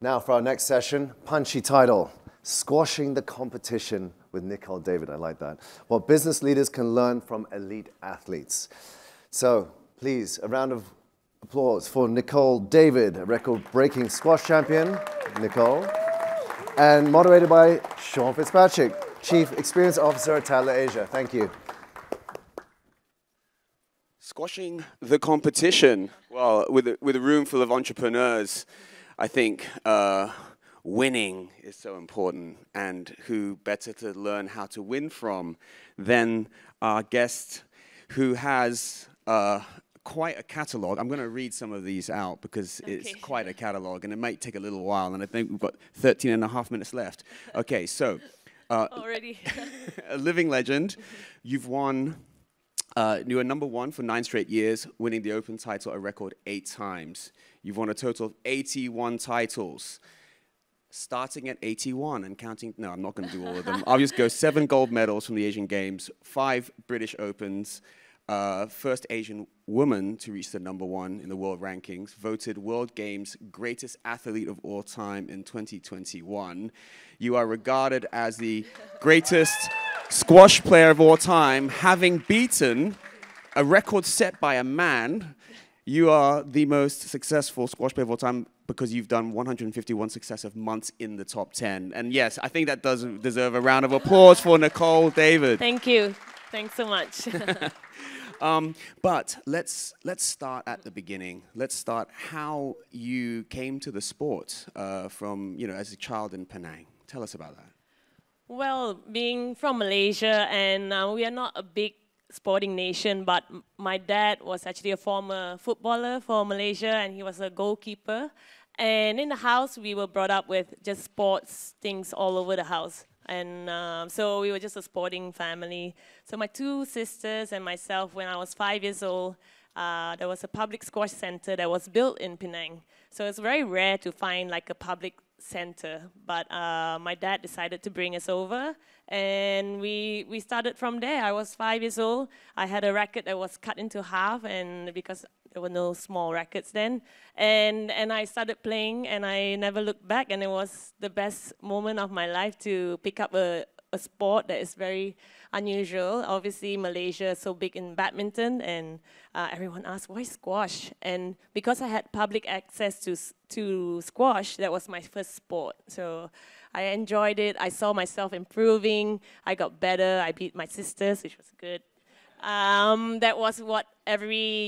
Now for our next session, punchy title, Squashing the Competition with Nicole David. I like that. What business leaders can learn from elite athletes. So please, a round of applause for Nicole David, a record-breaking squash champion, Nicole, and moderated by Sean Fitzpatrick, Chief Experience Officer at Tadler Asia. Thank you. Squashing the competition. Well, with a room full of entrepreneurs, I think winning is so important, and who better to learn how to win from than our guest who has quite a catalogue. I'm going to read some of these out because it's quite a catalogue, and it might take a little while, and I think we've got 13 and a half minutes left. Okay, so already a living legend. You've won, you were number one for 9 straight years, winning the Open title a record 8 times. You've won a total of 81 titles. Starting at 81 and counting, no, I'm not going to do all of them. I'll just go 7 gold medals from the Asian Games, 5 British Opens, first Asian woman to reach the number 1 in the world rankings, voted World Games greatest athlete of all time in 2021. You are regarded as the greatest squash player of all time, having beaten a record set by a man. You are the most successful squash player of all time because you've done 151 successive months in the top 10. And yes, I think that does deserve a round of applause for Nicole David. Thank you. Thanks so much. But let's start at the beginning. Let's start how you came to the sport from, as a child in Penang. Tell us about that. Well, being from Malaysia, and we are not a big sporting nation, but my dad was actually a former footballer for Malaysia, and he was a goalkeeper. And in the house, we were brought up with just sports things all over the house. And so we were just a sporting family. So my 2 sisters and myself, when I was 5 years old, there was a public squash center that was built in Penang. So it's very rare to find like a public center. But my dad decided to bring us over, and we started from there. I was 5 years old. I had a racket that was cut into half, and because there were no small rackets then, and I started playing, and I never looked back, and it was the best moment of my life to pick up a sport that is very unusual. Obviously, Malaysia is so big in badminton, and everyone asked, why squash? And because I had public access to squash, that was my first sport. So I enjoyed it. I saw myself improving. I got better. I beat my sisters, which was good. That was what every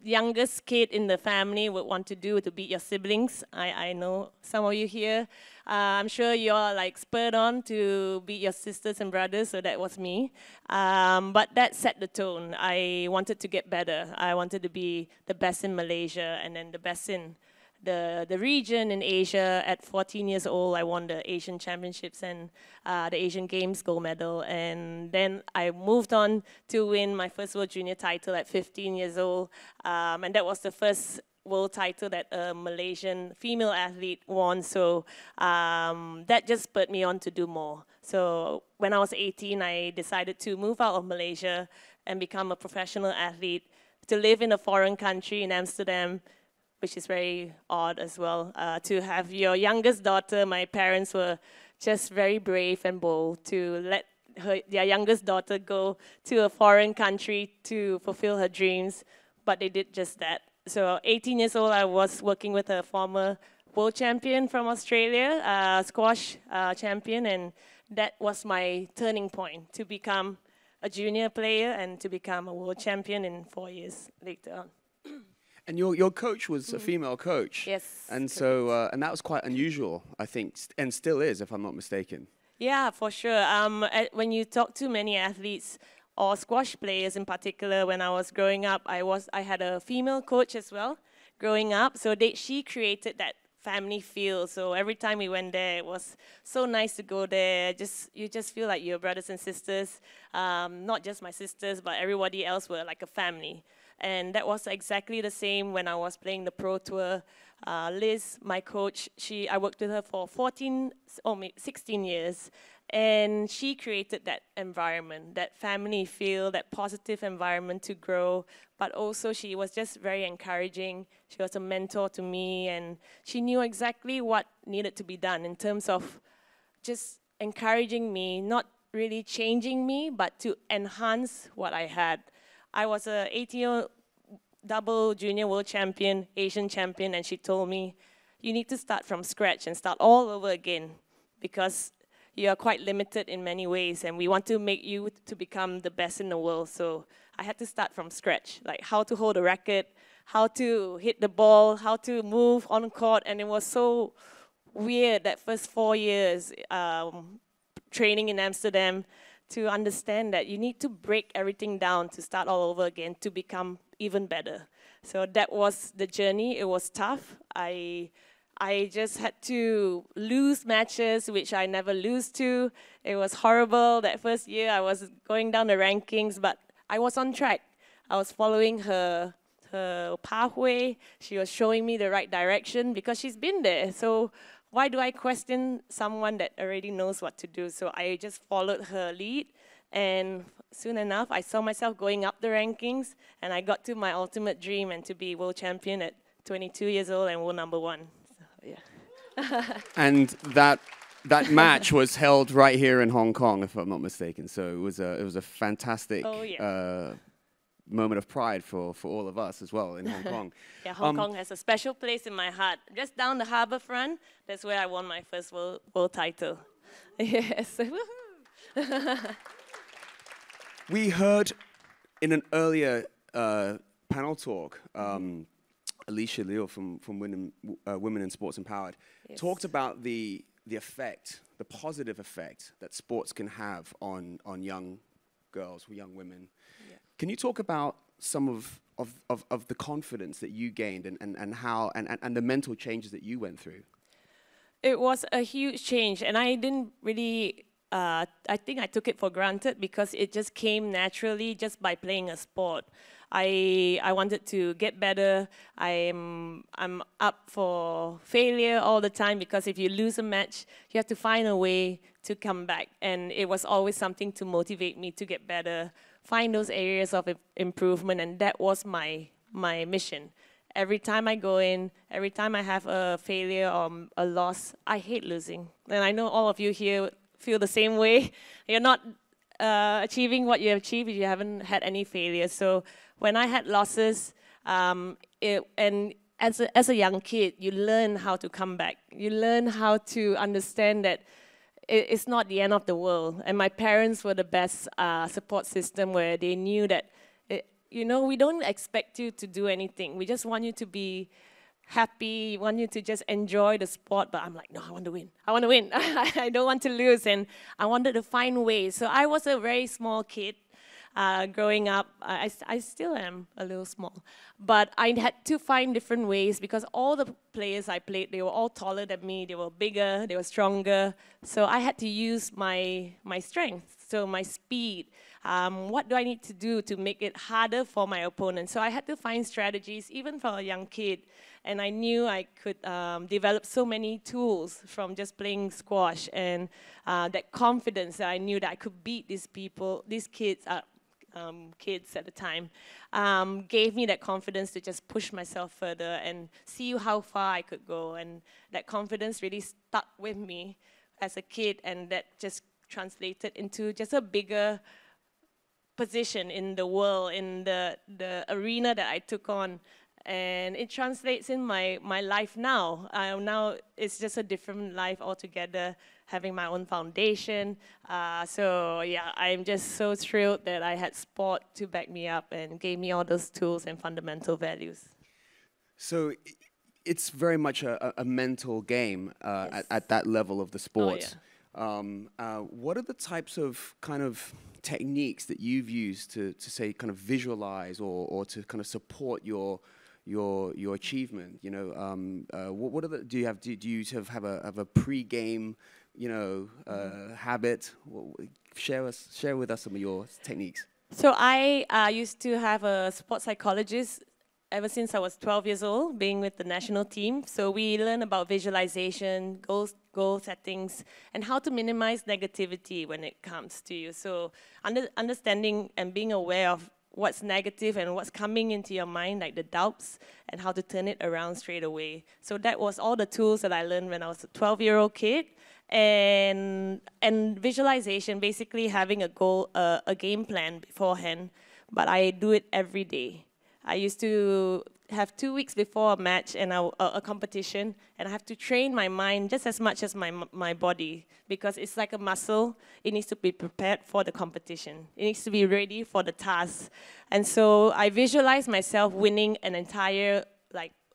youngest kid in the family would want to do, to beat your siblings. I know some of you here. I'm sure you're like spurred on to beat your sisters and brothers, so that was me. But that set the tone. I wanted to get better. I wanted to be the best in Malaysia, and then the best in the region in Asia. At 14 years old, I won the Asian Championships and the Asian Games gold medal. And then I moved on to win my first World Junior title at 15 years old. And that was the first world title that a Malaysian female athlete won. So that just spurred me on to do more. So when I was 18, I decided to move out of Malaysia and become a professional athlete, to live in a foreign country in Amsterdam, which is very odd as well, to have your youngest daughter. My parents were just very brave and bold to let their youngest daughter go to a foreign country to fulfill her dreams, but they did just that. So 18 years old, I was working with a former world champion from Australia, squash champion, and that was my turning point to become a junior player and to become a world champion in 4 years later on. And your coach was a female coach. Yes. And so, and that was quite unusual, I think, and still is, if I'm not mistaken. Yeah, for sure. When you talk to many athletes or squash players in particular, when I was growing up, I had a female coach as well growing up. So she created that family feel. So every time we went there, it was so nice to go there. You just feel like you're brothers and sisters. Not just my sisters, but everybody else were like a family. And that was exactly the same when I was playing the Pro Tour. Liz, my coach, I worked with her for 16 years. And she created that environment, that family feel, that positive environment to grow. But also she was just very encouraging. She was a mentor to me, and she knew exactly what needed to be done in terms of just encouraging me, not really changing me, but to enhance what I had. I was a 18-year double junior world champion, Asian champion, and she told me, you need to start from scratch and start all over again, because you are quite limited in many ways, and we want to make you to become the best in the world. So I had to start from scratch, like how to hold a racket, how to hit the ball, how to move on court, and it was so weird that first 4 years training in Amsterdam to understand that you need to break everything down to start all over again to become even better. So that was the journey. It was tough. I just had to lose matches, which I never lose to. It was horrible. That first year, I was going down the rankings, but I was on track. I was following her pathway. She was showing me the right direction because she's been there. So why do I question someone that already knows what to do? So I just followed her lead, and soon enough, I saw myself going up the rankings, and I got to my ultimate dream, and to be world champion at 22 years old and world number 1. Yeah. And that match was held right here in Hong Kong, if I'm not mistaken. So it was a fantastic moment of pride for all of us as well in Hong Kong. Yeah, Hong Kong has a special place in my heart. Just down the harbour front, that's where I won my first world title. Yes. We heard in an earlier panel talk, Alicia Liu from Women in Sports Empowered talked about the effect, the positive effect that sports can have on young girls, young women. Yeah. Can you talk about some of the confidence that you gained and how and the mental changes that you went through? It was a huge change, and I didn't really. I think I took it for granted because it just came naturally just by playing a sport. I wanted to get better. I'm up for failure all the time because if you lose a match, you have to find a way to come back. And it was always something to motivate me to get better, find those areas of improvement, and that was my mission. Every time I go in, every time I have a failure or a loss, I hate losing. And I know all of you here feel the same way. You're not achieving what you achieved if you haven't had any failures. So when I had losses, and as a young kid, you learn how to come back. You learn how to understand that it's not the end of the world. And my parents were the best support system where they knew that, we don't expect you to do anything. We just want you to be happy, want you to just enjoy the sport, but I'm like, no, I want to win. I want to win. I don't want to lose, and I wanted to find ways. So I was a very small kid growing up. I still am a little small, but I had to find different ways because all the players I played, they were all taller than me, they were bigger, they were stronger. So I had to use my strength, so my speed. What do I need to do to make it harder for my opponent? So I had to find strategies, even for a young kid. And I knew I could develop so many tools from just playing squash, and that confidence that I knew that I could beat these kids at the time, gave me that confidence to just push myself further and see how far I could go. And that confidence really stuck with me as a kid, and that just translated into just a bigger position in the world, in the arena that I took on. And it translates in my life now. Now it's just a different life altogether, having my own foundation. So yeah, I'm just so thrilled that I had sport to back me up and gave me all those tools and fundamental values. So it's very much a mental game Yes. at that level of the sport. Oh, yeah. What are the types of kind of techniques that you've used to say kind of visualize or to kind of support your achievement? What are the, do you have a pre-game habit? Share with us some of your techniques. So I used to have a sports psychologist ever since I was 12 years old, being with the national team. So we learn about visualization, goal settings, and how to minimize negativity when it comes to you. So understanding and being aware of what's negative and what's coming into your mind, like the doubts, and how to turn it around straight away. So that was all the tools that I learned when I was a 12-year-old kid. And visualization, basically having a goal, a game plan beforehand, but I do it every day. I used to have 2 weeks before a match and a competition, and I have to train my mind just as much as my body, because it's like a muscle. It needs to be prepared for the competition. It needs to be ready for the task. And so I visualize myself winning an entire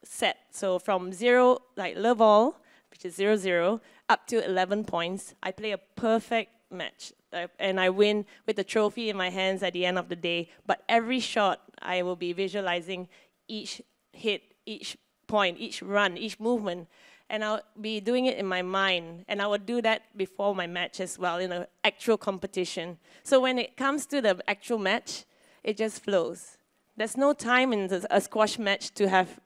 set. So from zero, like love all, which is 0-0, up to 11 points. I play a perfect match, and I win with the trophy in my hands at the end of the day. But every shot, I will be visualizing each hit, each point, each run, each movement, and I'll be doing it in my mind. And I would do that before my match as well, in an actual competition. So when it comes to the actual match, it just flows. There's no time in a squash match to have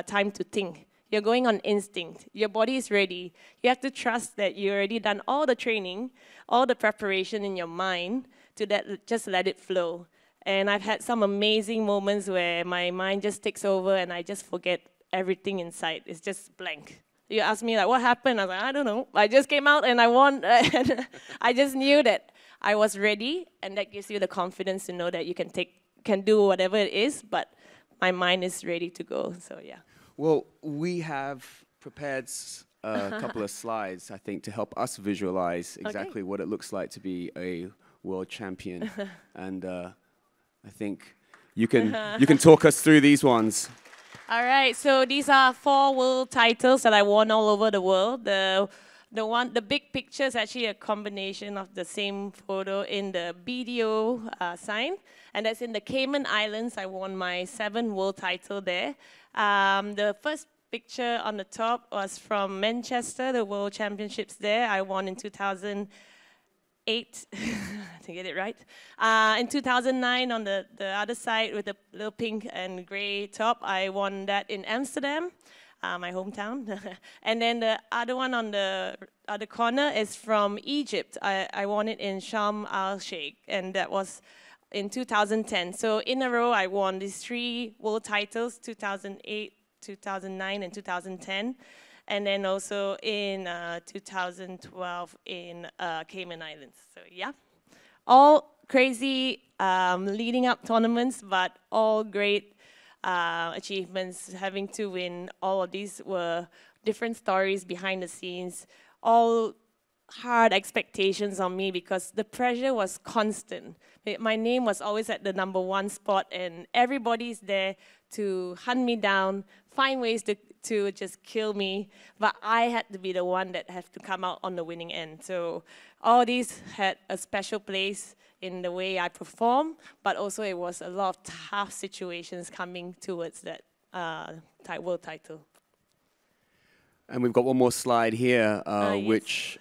time to think. You're going on instinct. Your body is ready. You have to trust that you already done all the training, all the preparation in your mind to just let it flow. And I've had some amazing moments where my mind just takes over and I just forget everything inside. It's just blank. You ask me, like, what happened? I was like, I don't know. I just came out and I won. I just knew that I was ready, and that gives you the confidence to know that you can do whatever it is, but my mind is ready to go. So, yeah. Well, we have prepared a couple of slides, I think, to help us visualize exactly what it looks like to be a world champion. And I think you can talk us through these ones. All right, so these are 4 world titles that I won all over the world. The big picture is actually a combination of the same photo in the BDO sign, and that's in the Cayman Islands. I won my 7th world title there. The first picture on the top was from Manchester, the World Championships there. I won in 2008, to get it right. In 2009, on the other side with the little pink and gray top, I won that in Amsterdam, my hometown. And then the other one on the other corner is from Egypt. I won it in Sharm el-Sheikh, and that was in 2010. So in a row, I won these 3 world titles, 2008, 2009, and 2010. And then also in 2012 in Cayman Islands. So yeah, all crazy leading up tournaments, but all great achievements. Having to win all of these were different stories behind the scenes, all hard expectations on me because the pressure was constant. My name was always at the #1 spot, and everybody's there to hunt me down, find ways to just kill me, but I had to be the one that had to come out on the winning end. So all these had a special place in the way I perform, but also it was a lot of tough situations coming towards that world title. And we've got one more slide here, yes. which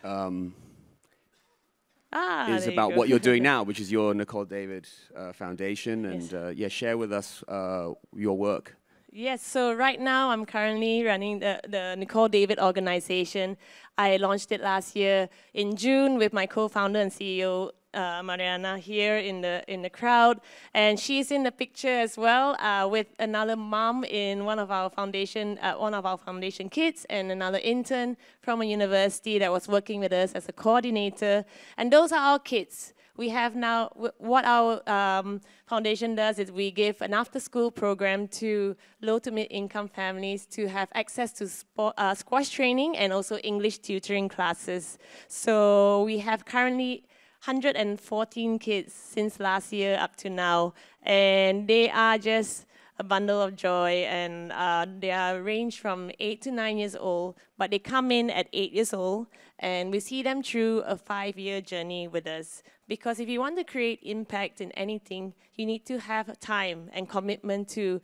is about what you're doing now, which is your Nicole David Foundation. And Yes. Share with us your work. Yes, so right now I'm currently running the Nicole David organization. I launched it last year in June with my co-founder and CEO, Mariana, here in the crowd, and she's in the picture as well with another mom in one of our foundation kids, and another intern from a university that was working with us as a coordinator. And those are our kids. We have now, what our foundation does is we give an after-school program to low to mid-income families to have access to squash training and also English tutoring classes. So we have currently 114 kids since last year up to now, and they are just a bundle of joy, and they are ranged from 8 to 9 years old, but they come in at 8 years old, and we see them through a 5-year journey with us. Because if you want to create impact in anything, you need to have time and commitment to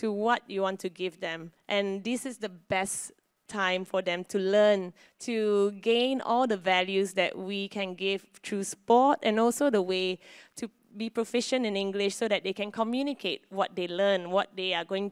what you want to give them. And this is the best time for them to learn, to gain all the values that we can give through sport, and also the way to be proficient in English so that they can communicate what they learn, what they are going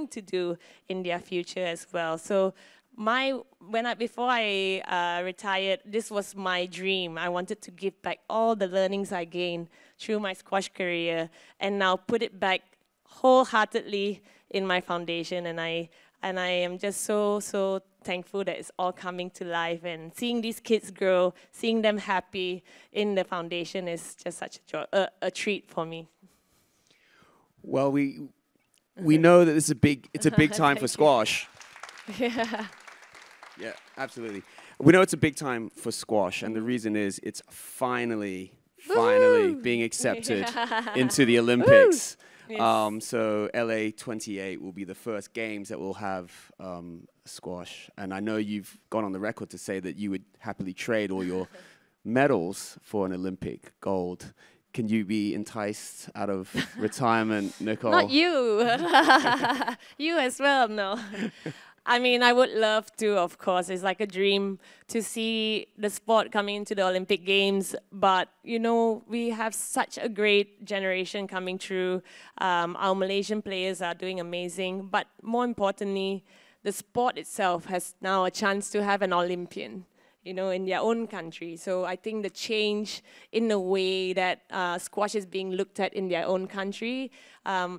to do in their future as well. So before I retired, this was my dream. I wanted to give back all the learnings I gained through my squash career and now put it back wholeheartedly in my foundation. And I am just so thankful that it's all coming to life, and seeing these kids grow, seeing them happy in the foundation is just such a joy, a treat for me. Well, we know that it's a big time for squash. Yeah. Yeah, absolutely. We know it's a big time for squash, and the reason is it's finally being accepted into the Olympics. Yes. So LA 28 will be the first games that will have squash. And I know you've gone on the record to say that you would happily trade all your medals for an Olympic gold. Can you be enticed out of retirement, Nicole? Not you. You as well, no. I mean, I would love to, of course. It's like a dream to see the sport coming into the Olympic Games. But, you know, we have such a great generation coming through. Our Malaysian players are doing amazing. But more importantly, the sport itself has now a chance to have an Olympian, you know, in their own country. So I think the change in the way that squash is being looked at in their own country,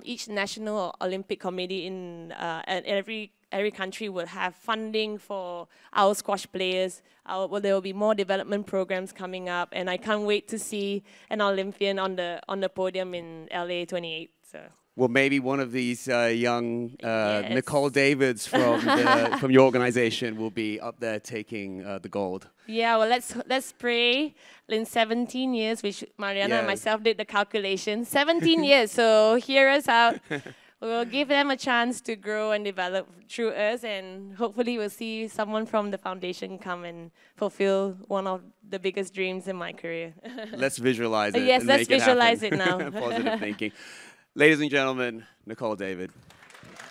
each national Olympic committee in every country will have funding for our squash players. There will be more development programs coming up, and I can't wait to see an Olympian on the podium in LA 28. So. Well, maybe one of these young Yes. Nicole Davids from your organization will be up there taking the gold. Yeah, well, let's pray. In 17 years, which Mariana and myself did the calculation, 17 years. So hear us out. We'll give them a chance to grow and develop through us, and hopefully we'll see someone from the foundation come and fulfill one of the biggest dreams in my career. Let's visualize it. Yes, and let's make visualize it happen. it now. Positive thinking. Ladies and gentlemen, Nicole David.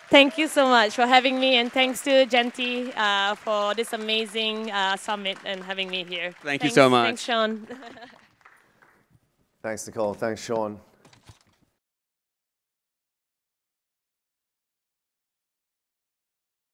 Thank you so much for having me, and thanks to Genti for this amazing summit and having me here. Thank you so much. Thanks, Sean. Thanks, Nicole. Thanks, Sean.